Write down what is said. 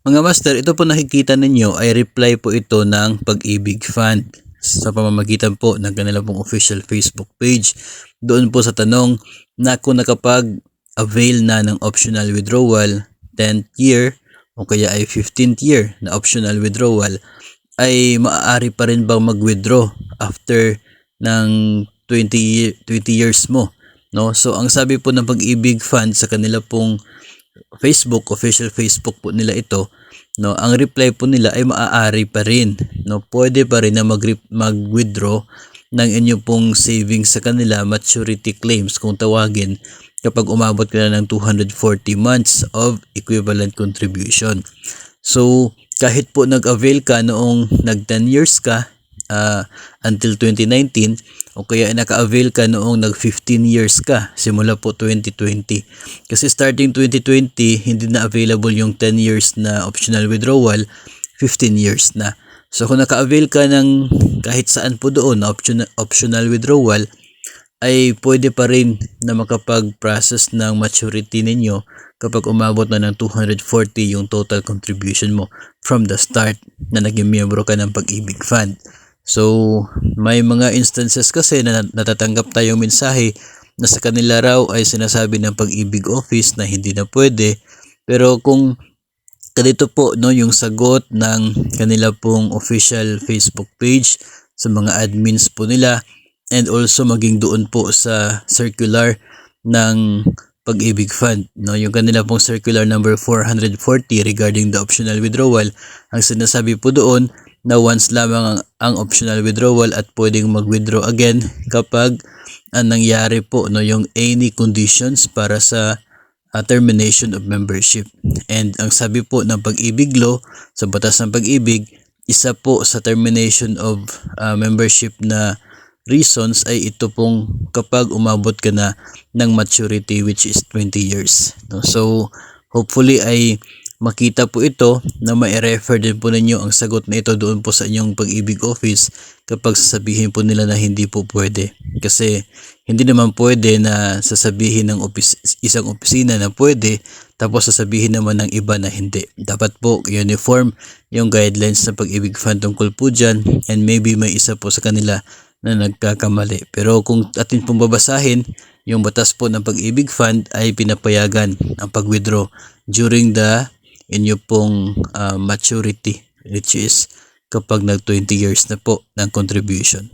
Mga master, ito po nakikita ninyo ay reply po ito ng Pag-ibig Fund sa pamamagitan po ng kanila pong official Facebook page. Doon po sa tanong na kung nakapag-avail na ng optional withdrawal 10th year o kaya ay 15th year na optional withdrawal, ay maaari pa rin bang mag-withdraw after ng 20 years mo, no? So ang sabi po ng Pag-ibig Fund sa kanila pong Facebook, official Facebook po nila ito, no, ang reply po nila ay maaari pa rin, no, pwede pa rin na mag-withdraw ng inyo pong savings sa kanila, maturity claims kung tawagin, kapag umabot ka na ng 240 months of equivalent contribution. So kahit po nag-avail ka noong nag 10 years ka until 2019, o kaya naka-avail ka noong nag 15 years ka simula po 2020, kasi starting 2020 hindi na available yung 10 years na optional withdrawal, 15 years na. So kung naka-avail ka ng kahit saan po doon na optional withdrawal, ay pwede pa rin na makapag-process ng maturity ninyo kapag umabot na ng 240 yung total contribution mo from the start na naging miyembro ka ng Pag-ibig Fund. So may mga instances kasi na natatanggap tayong mensahe na sa kanila raw ay sinasabi ng Pag-ibig Office na hindi na pwede, pero kung ganito po, no, yung sagot ng kanila pong official Facebook page sa mga admins po nila, and also maging doon po sa circular ng Pag-ibig Fund, no, yung kanila pong circular number 440 regarding the optional withdrawal, ang sinasabi po doon na once lamang ang optional withdrawal at pwedeng mag-withdraw again kapag nangyari po, no, yung any conditions para sa termination of membership. And ang sabi po ng Pag-ibig Law sa batas ng Pag-ibig, isa po sa termination of membership na reasons ay ito pong kapag umabot ka na ng maturity, which is 20 years. So hopefully ay makita po ito na mai-refer din po ninyo ang sagot na ito doon po sa inyong Pag-ibig Office kapag sasabihin po nila na hindi po pwede. Kasi hindi naman pwede na sasabihin ng isang opisina na pwede tapos sasabihin naman ng iba na hindi. Dapat po uniform yung guidelines ng Pag-ibig Fund tungkol po dyan, and maybe may isa po sa kanila na nagkakamali. Pero kung atin pong babasahin, yung batas po ng Pag-ibig Fund ay pinapayagan ang pag-withdraw during the inyo pong maturity, which is kapag nag 20 years na po ng contribution.